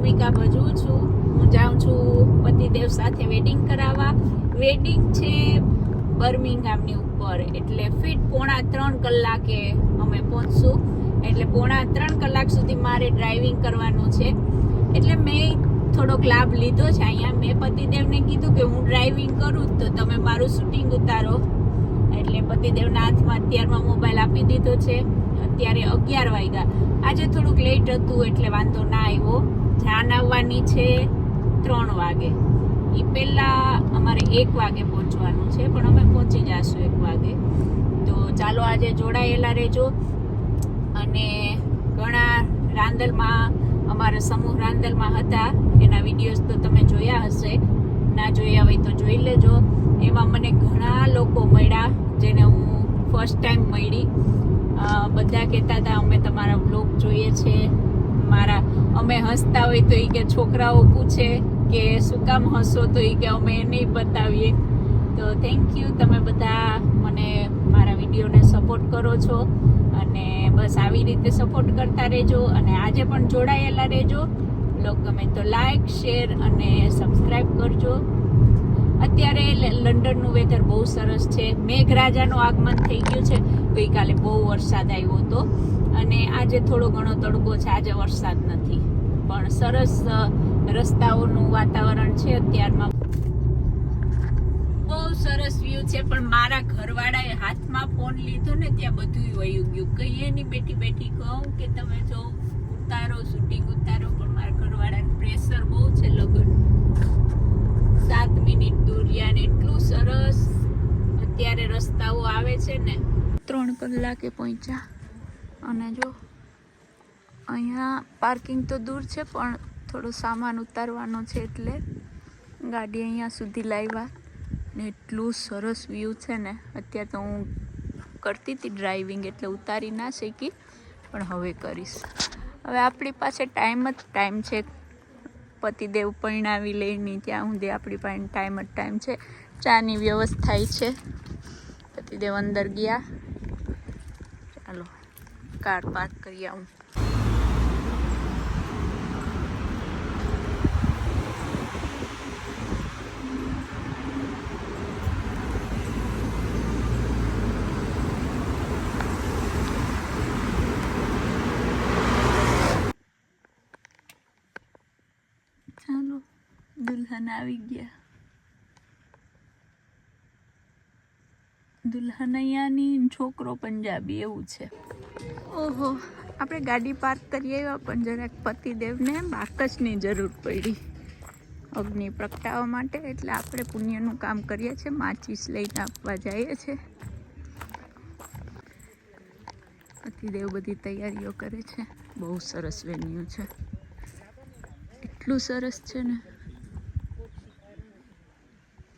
ભૂમિકા ભજવું છું. હું જાઉં છું પતિદેવ સાથે વેડિંગ કરાવવા. વેડિંગ છે બર્મિંગહામની ઉપર, એટલે ફિટ 2.5 કલાકે અમે પહોંચશું. એટલે 2.5 કલાક સુધી મારે ડ્રાઇવિંગ કરવાનું છે. એટલે મેં થોડોક લાભ લીધો છે અહીંયા. મેં પતિદેવને કીધું કે હું ડ્રાઇવિંગ કરું તો તમે મારું શૂટિંગ ઉતારો. એટલે પતિદેવના હાથમાં અત્યારમાં મોબાઈલ આપી દીધો છે. અત્યારે 11 વાગ્યા. આજે થોડુંક લેટ હતું એટલે વાંધો ના આવ્યો. જાન આવવાની છે 3 વાગે. એ પહેલાં અમારે 1 વાગે પહોંચવાનું છે, પણ અમે પહોંચી જઈશું 1 વાગે. તો ચાલો આજે જોડાયેલા રહેજો. અને ઘણા રાંદલમાં, અમારા સમૂહ રાંદલમાં હતા, એના વિડીયોઝ તો તમે જોયા હશે. ના જોયા હોય તો જોઈ લેજો. એમાં મને ઘણા લોકો મળ્યા જેને હું ફર્સ્ટ ટાઈમ મળી. બધા કહેતા હતા અમે તમારા બ્લોગ જોઈએ છે. અમે હસતા હોય તો એ કે છોકરાઓ પૂછે કે શું કામ હસો, તો એ કે અમે નહીં બતાવીએ. તો થેન્ક યુ, તમે બધા મને મારા વિડીયોને સપોર્ટ કરો છો. અને બસ આવી રીતે સપોર્ટ કરતા રહેજો. અને આજે પણ જોડાયેલા રહેજો. બ્લોગ ગમે તો લાઈક, શેર અને સબસ્ક્રાઈબ કરજો. અત્યારે લંડનનું વેધર બહુ સરસ છે. મેઘરાજાનું આગમન થઈ ગયું છે. ગઈકાલે બહુ વરસાદ આવ્યો હતો અને આજે થોડો ઘણો તડકો છે. આજે વરસાદ નથી, પણ સરસ રસ્તાઓનું વાતાવરણ છે અત્યારમાં. બહુ સરસ વ્યૂ છે. પણ મારા ઘરવાળાએ હાથમાં ફોન લીધો ને ત્યાં બધું વયું ગયું. કહીએ ની બેઠી બેઠી કહું કે તમે જો ઉતારો, શૂટિંગ ઉતારો, પણ મારા ઘરવાળાને પ્રેશર બહુ છે. લગન 7 મિનિટ દૂર રહ્યા ને એટલું સરસ અત્યારે રસ્તાઓ આવે છે ને. 3 કલાકે પહોંચ્યા. અને જો અહીંયા પાર્કિંગ તો દૂર છે, પણ થોડો સામાન ઉતારવાનો છે એટલે ગાડી અહીંયા સુધી લાવ્યા. ને એટલું સરસ વ્યૂ છે ને. અત્યારે તો હું કરતી હતી ડ્રાઇવિંગ એટલે ઉતારી ના શીખી, પણ હવે કરીશ. હવે આપણી પાસે ટાઈમ છે. પતિદેવ પરણાવી લઈને ત્યાં સુધી આપણી પાસે ટાઈમ છે. ચાની વ્યવસ્થા છે. પતિદેવ અંદર ગયા. ચાલો કાર પાર્ક કરી આવું. ચાલો દુલ્હન આવી ગયા. દુલ્હન અહીંયાની, છોકરો પંજાબી, એવું છે. ઓહો, આપણે ગાડી પાર્ક કરી આવ્યા, પણ જરાક પતિદેવને બાકસની જરૂર પડી અગ્નિ પ્રગટાવવા માટે. એટલે આપણે પુણ્યનું કામ કરીએ છીએ. માચીસ લઈને આપવા જઈએ છીએ. પતિદેવ બધી તૈયારીઓ કરે છે. બહુ સરસ વેન્યુ છે. એટલું સરસ છે ને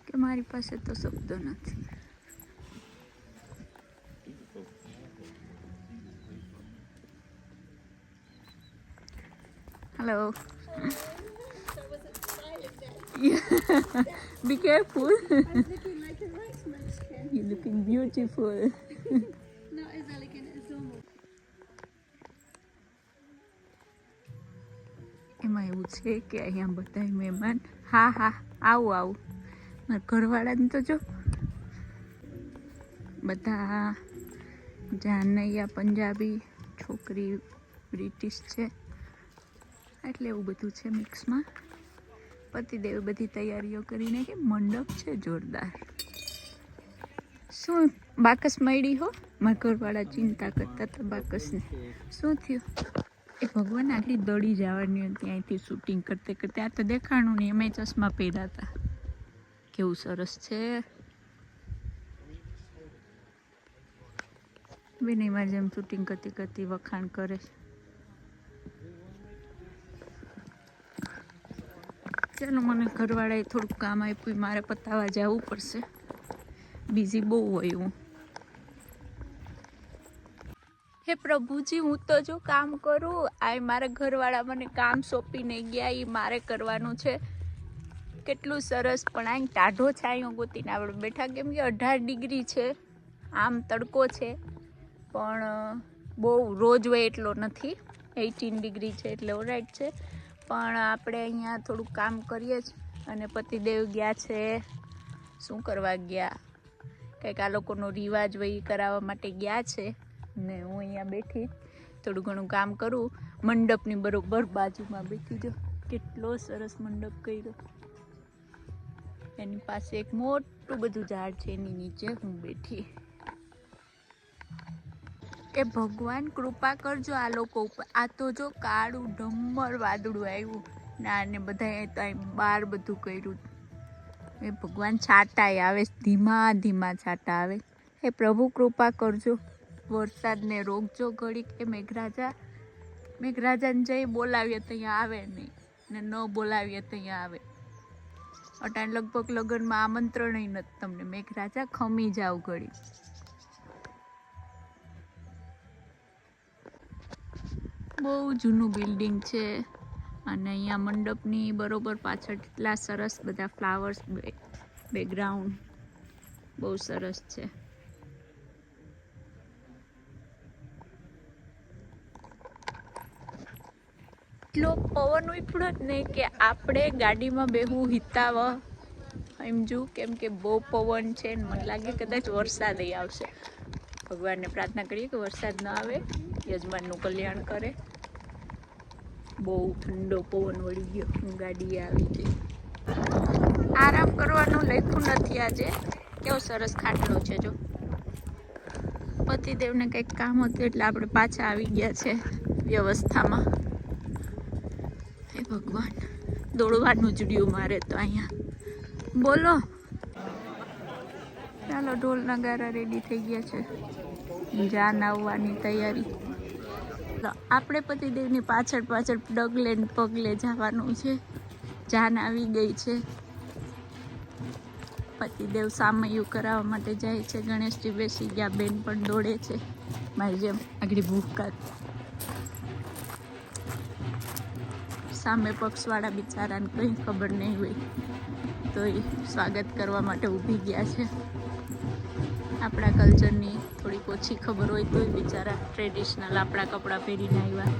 કે મારી પાસે તો શબ્દો નથી. Hello. Be careful. You're looking beautiful. Not as elegant as normal. એમાં એવું છે કે અહીંયા બધા મહેમાન, હા આવું મારા ઘરવાળાને તો જો બધા જાનૈયા પંજાબી, છોકરી બ્રિટિશ છે. એટલે એવું બધું છે મિક્સમાં. પતિદેવ બધી તૈયારીઓ કરીને કે મંડપ છે જોરદાર. શું બાકસ મળી હો? મારા ઘરવાળા ચિંતા કરતા હતા બાકસને. શું થયું? એ ભગવાન આટલી દડી જવાની હતી અહીંથી શૂટિંગ કરતે કરતે. આ તો દેખાણું નહીં. અમે ચશ્મા પહેર્યા હતા. કેવું સરસ છે. બેન મારી જેમ શૂટિંગ કરતી કરતી વખાણ કરે. ચાલો, મને ઘરવાળાએ થોડુંક કામ આપ્યું, મારે પતાવવા જવું પડશે. બિઝી બહુ હોય હું. હે પ્રભુજી, હું તો જો કામ કરું, આ મારા ઘરવાળા મને કામ સોંપીને ગયા, એ મારે કરવાનું છે. કેટલું સરસ. પણ અહીં ટાઢો છાંયો ગોતીને આપણે બેઠા, કેમ કે 18 ડિગ્રી છે. આમ તડકો છે, પણ બહુ રોજ હોય એટલો નથી. 18 ડિગ્રી છે એટલે ઓરાઈટ છે. પણ આપણે અહીંયા થોડુંક કામ કરીએ જ અને પતિદેવ ગયા છે શું કરવા ગયા, કંઈક આ લોકોનો રિવાજ વહી કરાવવા માટે ગયા છે ને હું અહીંયા બેઠી થોડું ઘણું કામ કરું. મંડપની બરોબર બાજુમાં બેઠી જો, કેટલો સરસ મંડપ કર્યો. એની પાસે એક મોટું બધું ઝાડ છે, એની નીચે હું બેઠી. એ ભગવાન કૃપા કરજો આ લોકો ઉપર. આ તો જો કાળું ડમર વાદળું આવ્યું ને આને બધાએ ત્યાં બહાર બધું કર્યું. એ ભગવાન છાંટાય આવે, ધીમા ધીમા છાંટા આવે. એ પ્રભુ કૃપા કરજો, વરસાદને રોકજો ઘડીક. એ મેઘરાજાને જઈ બોલાવીએ ત્યાં આવે નહીં ને ન બોલાવીએ ત્યાં આવે. અટાણ લગભગ લગ્નમાં આમંત્રણ નથી તમને. મેઘરાજા ખમી જાવ ઘડી. બહુ જૂનું બિલ્ડિંગ છે અને અહીંયા મંડપની બરોબર પાછળ કેટલા સરસ બધા ફ્લાવર્સ, બેકગ્રાઉન્ડ બહુ સરસ છે. એટલો પવન ઉફળો જ નહીં કે આપણે ગાડીમાં બેહવું હિતાવ સમજુ, કેમ કે બહુ પવન છે ને મને લાગે કદાચ વરસાદ આવશે. ભગવાનને પ્રાર્થના કરીએ કે વરસાદ ન આવે, યજમાનનું કલ્યાણ કરે. બહુ ઠંડો પવન વળી ગયો, હું ગાડીએ આવી ગઈ. આરામ કરવાનું લખ્યું નથી આજે. કેવો સરસ ખાટલો છે જો. પતિદેવને કંઈક કામ હતું એટલે આપણે પાછા આવી ગયા છે વ્યવસ્થામાં. હે ભગવાન, દોડવાનું જડ્યું મારે તો અહીંયા. બોલો, ચાલો ઢોલ નગારા રેડી થઈ ગયા છે, જાન આવવાની તૈયારી. આપણે પતિદેવની પાછળ પાછળ ડગલે ને પગલે જવાનું છે. જાન આવી ગઈ છે. પતિદેવ સામૈયું કરાવવા માટે જાય છે. ગણેશજી બેસી ગયા, બેન પણ દોડે છે મારી જેમ આગળ ભૂખકા. સામે પક્ષવાળા બિચારાને કંઈ ખબર નહીં હોય તો એ સ્વાગત કરવા માટે ઊભી ગયા છે. આપણા કલ્ચરની થોડીક ઓછી ખબર હોય તોય બિચારા ટ્રેડિશનલ આપણા કપડાં પહેરીને આવ્યા.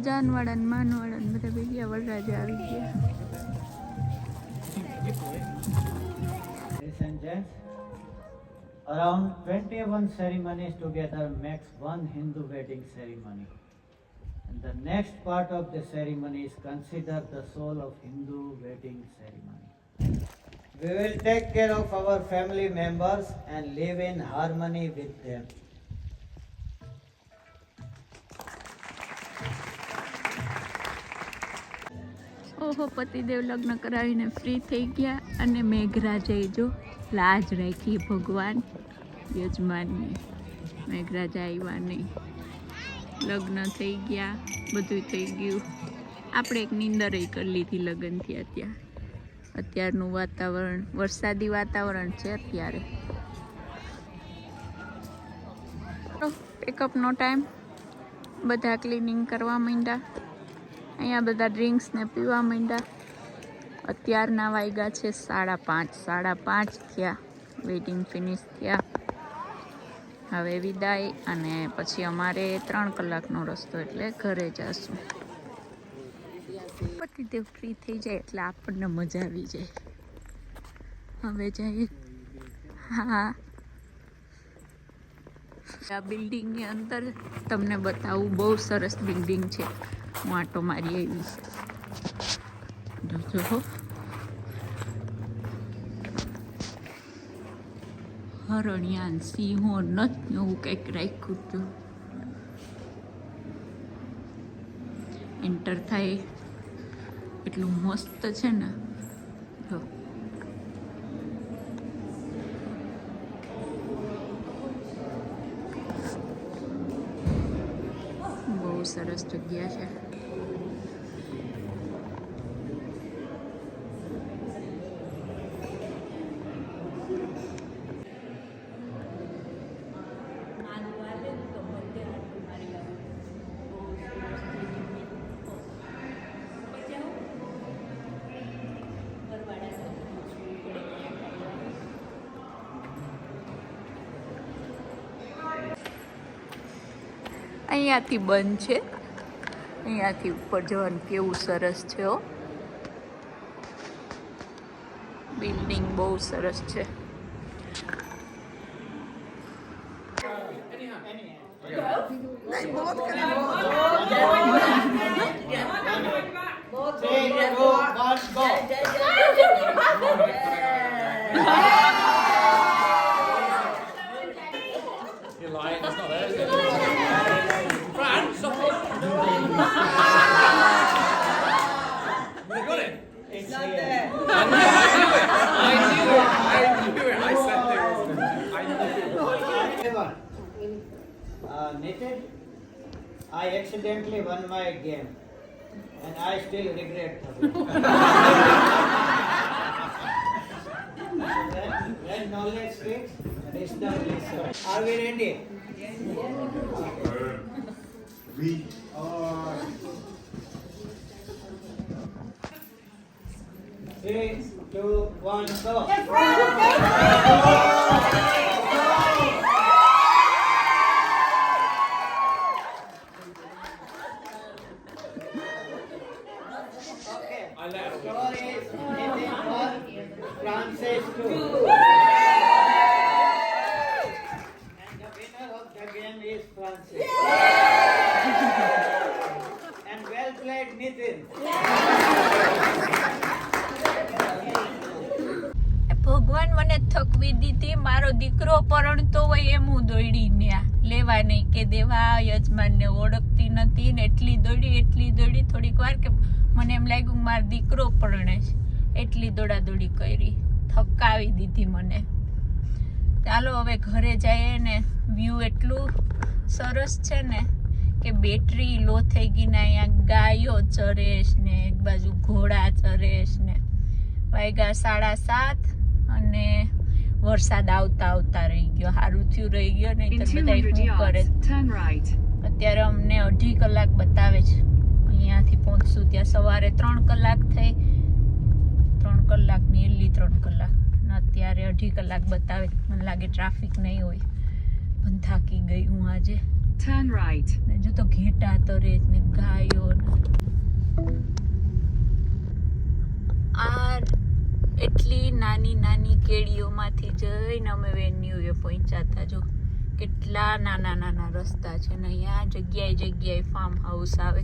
જાનવાળા ને માનવાળા ને બધા ભેગા વરરાજા આવી ગયા. Ladies and gents, around 21 ceremonies together makes one Hindu wedding ceremony. And the next part of the ceremony is considered the soul of Hindu wedding ceremony. We will take care of our family members and live in harmony with them. ઓહો, પતિદેવ લગ્ન કરાવીને free થઈ ગયા અને મેઘરાજાએ જો લાજ રાખી ભગવાન યજમાનની. મેઘરાજા આવ્યા નહીં, લગ્ન થઈ ગયા, બધું થઈ ગયું. આપણે એક નીંદરે કરી લીધી લગ્ન થયા ત્યાં. અત્યારનું વાતાવરણ વરસાદી વાતાવરણ છે અત્યારે. પિકઅપનો ટાઈમ, બધા ક્લિનિંગ કરવા માંડ્યા. અહીંયા બધા ડ્રિંક્સ ને પીવા માંડ્યા. અત્યારના વાગ્યા છે 5:30. 5:30 થયા, વેડિંગ ફિનિશ થયા. હવે વિદાય, અને પછી અમારે 3 કલાકનો રસ્તો એટલે ઘરે જશું. પતિદેવ ફ્રી થઈ જાય એટલે આપણને મજા આવી જાય. હવે જઈએ. હા, આ બિલ્ડિંગની અંદર તમને બતાવું, બહુ સરસ બિલ્ડિંગ છે. હું આંટો મારી આવી. જોજો, હરણિયાન સિંહો નથી એવું કંઈક રાખ્યું હતું. એન્ટર થાય એટલું મસ્ત છે ને. જો બહુ સરસ જગ્યા છે. અહીંયાથી બંધ છે, અહીંયાથી ઉપર જવાનું કેવું સરસ છે. હો, બિલ્ડિંગ બહુ સરસ છે. You're lying, it's not there, is it? Fran, stop it! You got it? It's here. I knew it! I said there wasn't. I knew it. Knitted, I accidentally won my game and I still regret it. When knowledge speaks, wisdom listens. Are we ready? We are. 3, 2, 1, go. Okay. I let her go. Score is Nitin 1, Francis 2. And the winner of the game is Francis. And well played, Nitin. ભગવાન મને થકવી દીધી. મારો દીકરો પરણતો હોય એમ હું દોડી ન્યા લેવા નહીં કે દેવા યજમાનને ઓળખતી નથી ને એટલી દોડી થોડીક વાર કે મને એમ લાગ્યું મારો દીકરો પરણે છે, એટલી દોડાદોડી કરી, થકાવી દીધી મને. ચાલો હવે ઘરે જઈએ ને. વ્યૂ એટલું સરસ છે ને કે બેટરી લો થઈ ગઈ ને અહીંયા ગાયો ચરેશ ને એક બાજુ ઘોડા ચરેશ ને. વાગ્યા 7:30 અને વરસાદ આવતા રહી ગયો. સારું થયું રહી ગયો, નહીં તો બધા શું કરે. અત્યારે અમને 2.5 કલાક બતાવે છે. અહીંયાથી પહોંચશું ત્યાં સવારે 3 કલાક થઈ, 3 કલાક નીરલી 3 કલાક, અને અત્યારે 2.5 કલાક બતાવે. મને લાગે ટ્રાફિક નહીં હોય, પણ થાકી ગઈ હું આજે. ને જો તો ઘેટા તરે ને ગાયો ને આ એટલી નાની કેડીઓમાંથી જઈને અમે વેન્યુએ પહોંચ્યા હતા. જો કેટલા નાના રસ્તા છે ને અહીંયા જગ્યાએ ફાર્મ હાઉસ આવે.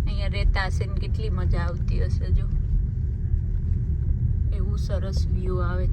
અહીંયા રહેતા હશે ને કેટલી મજા આવતી હશે. જો એવું સરસ વ્યૂ આવે.